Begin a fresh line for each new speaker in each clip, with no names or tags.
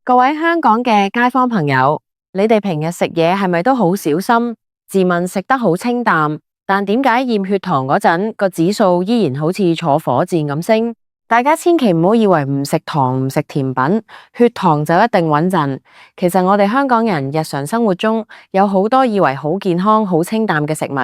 各位香港嘅街坊朋友，你哋平日食嘢係咪都好小心？自問食得好清淡，但點解驗血糖嗰陣個指數依然好似坐火箭咁升？大家千祈唔好以為唔食糖唔食甜品，血糖就一定穩陣。其實我哋香港人日常生活中有好多以為好健康、好清淡嘅食物，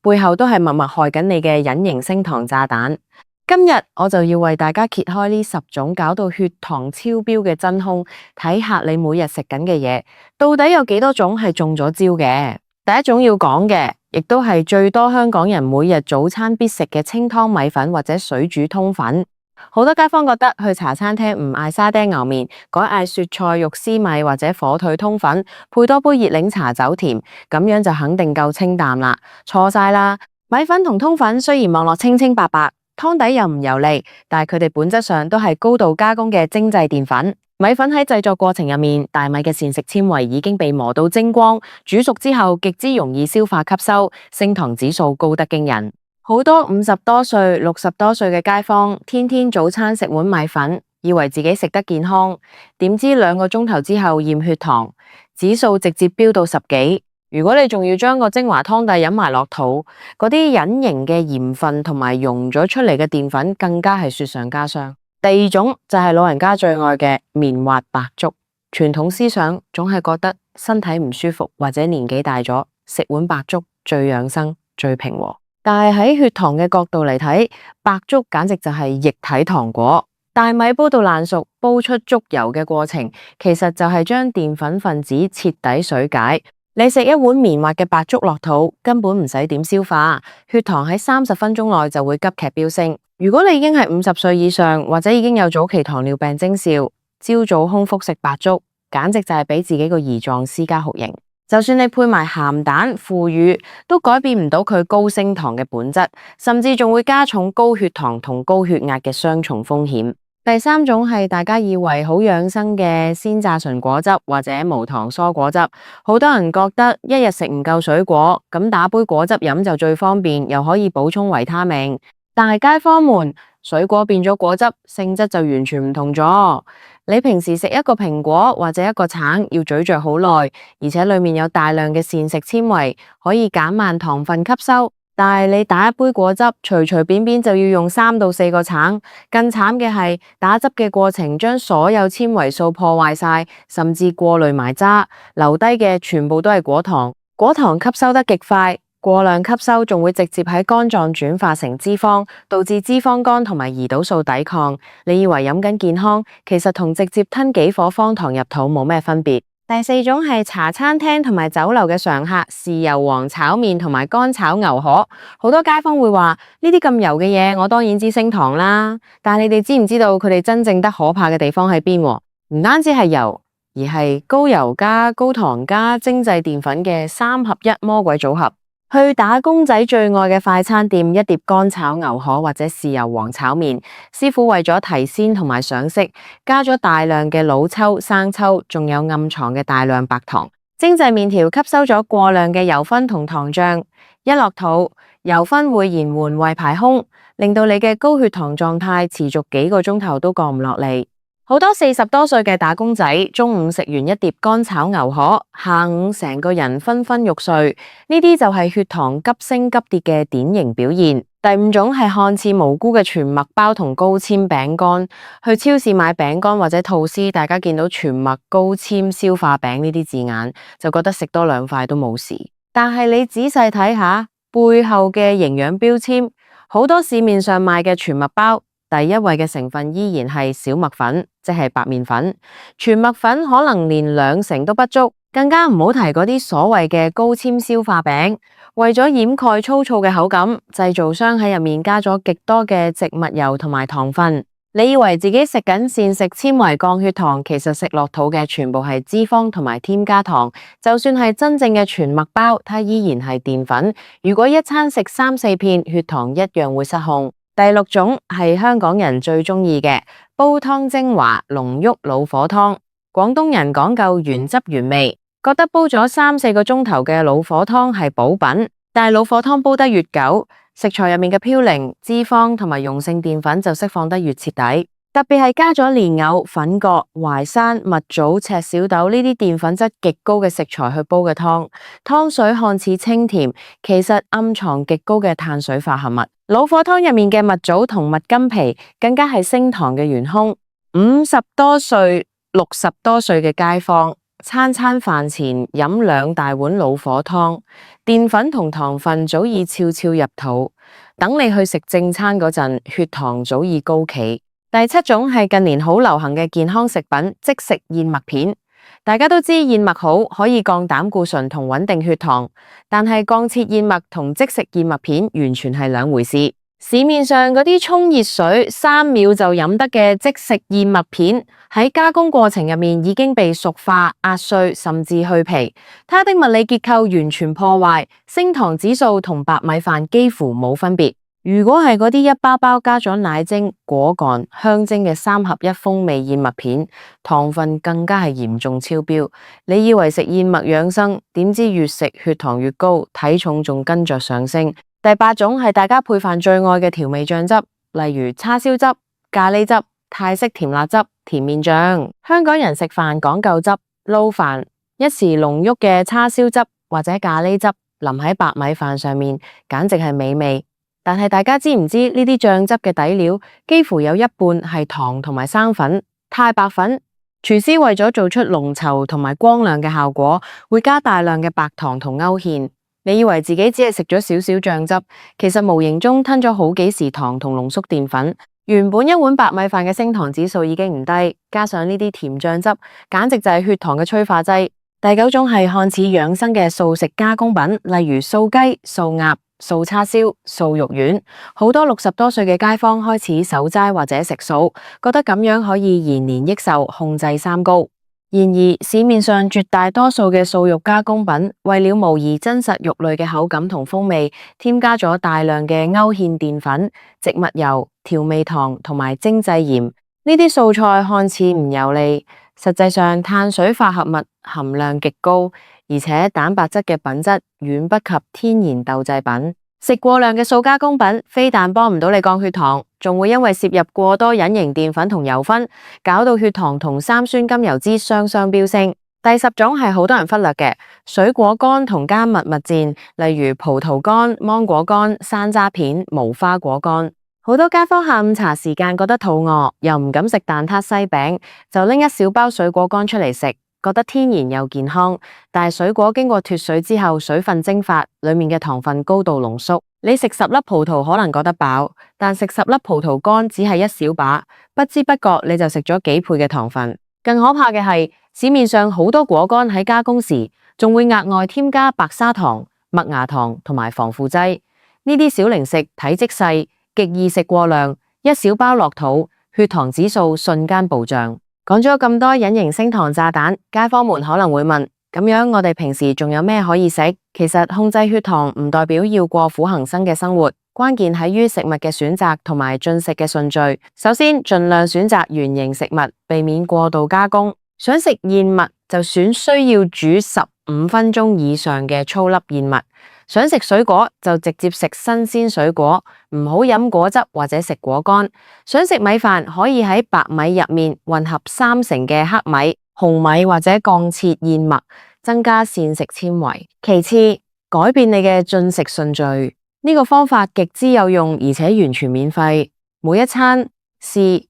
背後都係默默害緊你嘅隱形升糖炸彈。今日我就要為大家揭開呢10種搞到血糖超標嘅真兇，睇下你每日食緊嘅嘢到底有幾多種係中咗招嘅。第一種要講嘅，亦都係最多香港人每日早餐必食嘅清湯米粉或者水煮通粉。好多街坊覺得去茶餐廳唔嗌沙爹牛麵，改嗌雪菜肉絲米或者火腿通粉，配多杯熱檸茶走甜，咁樣就肯定夠清淡啦。錯晒啦！米粉同通粉雖然望落清清白白，湯底又唔油膩，但係佢哋本質上都係高度加工嘅精製澱粉。米粉喺製作過程入面，大米嘅膳食纖維已經被磨到精光，煮熟之後極之容易消化吸收，升糖指數高得驚人。好多50多歲、60多歲嘅街坊，天天早餐食碗米粉，以為自己食得健康，點知2個鐘頭之後驗血糖，指數直接飆到10幾。如果你仲要將個精華湯底飲埋落肚，嗰啲隱形嘅鹽分同埋溶咗出嚟嘅澱粉，更加係雪上加霜。第二種就係老人家最愛嘅棉滑白粥。傳統思想總係覺得身體唔舒服或者年紀大咗，食碗白粥最養生、最平和。但係喺血糖嘅角度嚟睇，白粥簡直就係液體糖果。大米煲到爛熟，煲出粥油嘅過程，其實就係將澱粉分子徹底水解。你食一碗綿滑嘅白粥落肚，根本唔使點消化，血糖喺30分鐘內就會急劇飆升。如果你已經係50歲以上，或者已經有早期糖尿病徵兆，朝早空腹食白粥，簡直就係俾自己個胰臟施加酷刑。就算你配埋鹹蛋、腐乳，都改變唔到佢高升糖嘅本質，甚至仲會加重高血糖同高血壓嘅雙重風險。第三種係大家以為好養生嘅鮮榨純果汁或者無糖蔬果汁，好多人覺得一日食唔夠水果，咁打杯果汁飲就最方便，又可以補充維他命。但係街坊們，水果變咗果汁，性質就完全唔同咗。你平時食一個蘋果或者一個橙要咀嚼好耐，而且裏面有大量嘅膳食纖維，可以減慢糖分吸收。但係你打一杯果汁，隨隨便便就要用3到4個橙。更慘嘅係打汁嘅過程將所有纖維素破壞晒，甚至過濾埋渣，留低嘅全部都係果糖。果糖吸收得極快，過量吸收仲會直接喺肝臟轉化成脂肪，導致脂肪肝同埋胰島素抵抗。你以為飲緊健康，其實同直接吞幾顆方糖入肚冇咩分別。第四種係茶餐廳同埋酒樓嘅常客，豉油皇炒麵同埋乾炒牛河。好多街坊會話呢啲咁油嘅嘢，我當然知升糖啦。但係你哋知唔知道佢哋真正得可怕嘅地方喺邊？唔單止係油，而係高油加高糖加精製澱粉嘅3合1魔鬼組合。去打工仔最愛嘅快餐店，一碟乾炒牛河或者豉油皇炒麵，師傅為咗提鮮同埋上色，加咗大量嘅老抽、生抽，仲有暗藏嘅大量白糖。精製麵條吸收咗過量嘅油分同糖漿，一落肚，油分會延緩胃排空，令到你嘅高血糖狀態持續幾個鐘頭都降唔落嚟。好多40多歲嘅打工仔，中午食完一碟乾炒牛河，下午成個人昏昏欲睡，呢啲就係血糖急升急跌嘅典型表現。第5種係看似無辜嘅全麥包同高纖餅乾。去超市買餅乾或者吐司，大家見到全麥高纖消化餅呢啲字眼，就覺得食多2塊都冇事。但係你仔細睇下背後嘅營養標籤，好多市面上賣嘅全麥包，第1位嘅成分依然係小麥粉，即係白麵粉。全麥粉可能連2成都不足，更加唔好提嗰啲所謂嘅高纖消化餅。為咗掩蓋粗糙嘅口感，製造商喺入面加咗極多嘅植物油同埋糖分。你以為自己食緊膳食纖維降血糖，其實食落肚嘅全部係脂肪同埋添加糖。就算係真正嘅全麥包，它依然係澱粉。如果一餐食3、4片，血糖一樣會失控。第6種係香港人最中意嘅煲湯精華濃郁老火湯。廣東人講究原汁原味，覺得煲咗3、4個鐘頭嘅老火湯係補品。但係老火湯煲得越久，食材入面嘅嘌呤、脂肪同埋溶性澱粉就釋放得越徹底。特別係加咗蓮藕、粉葛、淮山、蜜棗、赤小豆呢啲澱粉質極高嘅食材去煲嘅湯，湯水看似清甜，其實暗藏極高嘅碳水化合物。老火湯入面嘅蜜棗同蜜柑皮更加係升糖嘅元兇。50多歲、60多歲嘅街坊，餐飯前飲2大碗老火湯，澱粉同糖分早已悄悄入肚，等你去食正餐嗰陣，血糖早已高企。第7種係近年好流行嘅健康食品，即食燕麥片。大家都知燕麥好，可以降膽固醇同穩定血糖，但係降切燕麥同即食燕麥片完全係兩回事。市面上嗰啲沖熱水3秒就飲得嘅即食燕麥片，喺加工過程入面已經被熟化、壓碎，甚至去皮，它的物理結構完全破壞，升糖指數同白米飯幾乎冇分別。如果係嗰啲一包包加咗奶精、果乾、香精嘅3合1風味燕麥片，糖分更加係嚴重超標。你以為食燕麥養生，點知越食血糖越高，體重仲跟着上升。第8種係大家配飯最愛嘅調味醬汁，例如叉燒汁、咖喱汁、泰式甜辣汁、甜麵醬。香港人食飯講究汁，撈飯一時濃郁嘅叉燒汁或者咖喱汁淋喺白米飯上面，簡直係美味。但係大家知唔知呢啲醬汁嘅底料幾乎有一半係糖同埋生粉、太白粉？廚師為咗做出濃稠同埋光亮嘅效果，會加大量嘅白糖同勾芡。你以為自己只係食咗少少醬汁，其實無形中吞咗好幾時糖同濃縮澱粉。原本一碗白米飯嘅升糖指數已經唔低，加上呢啲甜醬汁，簡直就係血糖嘅催化劑。第9種係看似養生嘅素食加工品，例如素雞、素鴨、素叉燒、素肉丸。好多60多歲嘅街坊開始守齋或者食素，覺得咁樣可以延年益壽，控制三高。然而，市面上絕大多數嘅素肉加工品，為了模擬真實肉類嘅口感同風味，添加咗大量嘅勾芡澱粉、植物油、調味糖同埋精製鹽。呢啲素菜看似唔油膩，實際上碳水化合物含量極高，而且蛋白質嘅品質遠不及天然豆製品。食過量嘅素加工品，非但幫唔到你降血糖，仲會因為攝入過多隱形澱粉同油分，搞到血糖同三酸甘油酯雙飆升。第10種係好多人忽略嘅水果乾同加蜜餞，例如葡萄乾、芒果乾、山楂片、無花果乾。好多街坊下午茶時間覺得肚餓，又唔敢食蛋撻西餅，就拎一小包水果乾出嚟食。覺得天然又健康，但係水果經過脫水之後，水分蒸發，裏面嘅糖分高度濃縮。你食10粒葡萄可能覺得飽，但食10粒葡萄乾只係一小把，不知不覺你就食咗幾倍嘅糖分。更可怕嘅係，市面上好多果乾喺加工時，仲會額外添加白砂糖、麥芽糖同埋防腐劑。呢啲小零食體積細，極易食過量，一小包落肚，血糖指數瞬間暴漲。講咗咁多隱形升糖炸彈，街坊們可能會問：咁樣我哋平時仲有咩可以食？其實控制血糖唔代表要過苦行僧嘅生活，關鍵喺於食物嘅選擇同埋進食嘅順序。首先，盡量選擇原形食物，避免過度加工。想食燕麥就選需要煮15分鐘以上嘅粗粒燕麥。想食水果就直接食新鮮水果，唔好飲果汁或者食果乾。想食米飯可以喺白米入面混合3成嘅黑米、紅米或者降切燕麥，增加膳食纖維。其次，改變你嘅進食順序，呢個方法極之有用，而且完全免費。每一餐試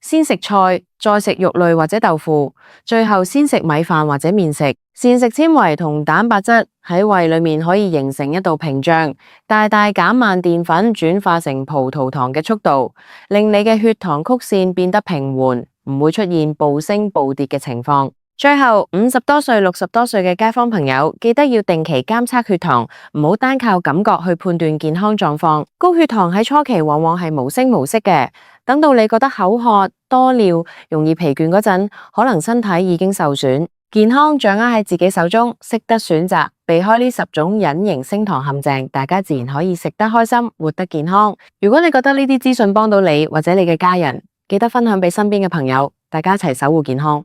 先食菜，再食肉類或者豆腐，最後先食米飯或者麵食。膳食纖維同蛋白質喺胃裏面可以形成一道屏障，大大減慢澱粉轉化成葡萄糖嘅速度，令你嘅血糖曲線變得平緩，唔會出現暴升暴跌嘅情況。最後，50多歲、60多歲嘅街坊朋友，記得要定期監測血糖，唔好單靠感覺去判斷健康狀況。高血糖喺初期往往係無聲無息嘅，等到你覺得口渴、多尿、容易疲倦嗰陣，可能身體已經受損。健康掌握喺自己手中，識得選擇，避開呢10種隱形升糖陷阱，大家自然可以食得開心，活得健康。如果你覺得呢啲資訊幫到你或者你嘅家人，記得分享俾身邊嘅朋友，大家一齊守護健康。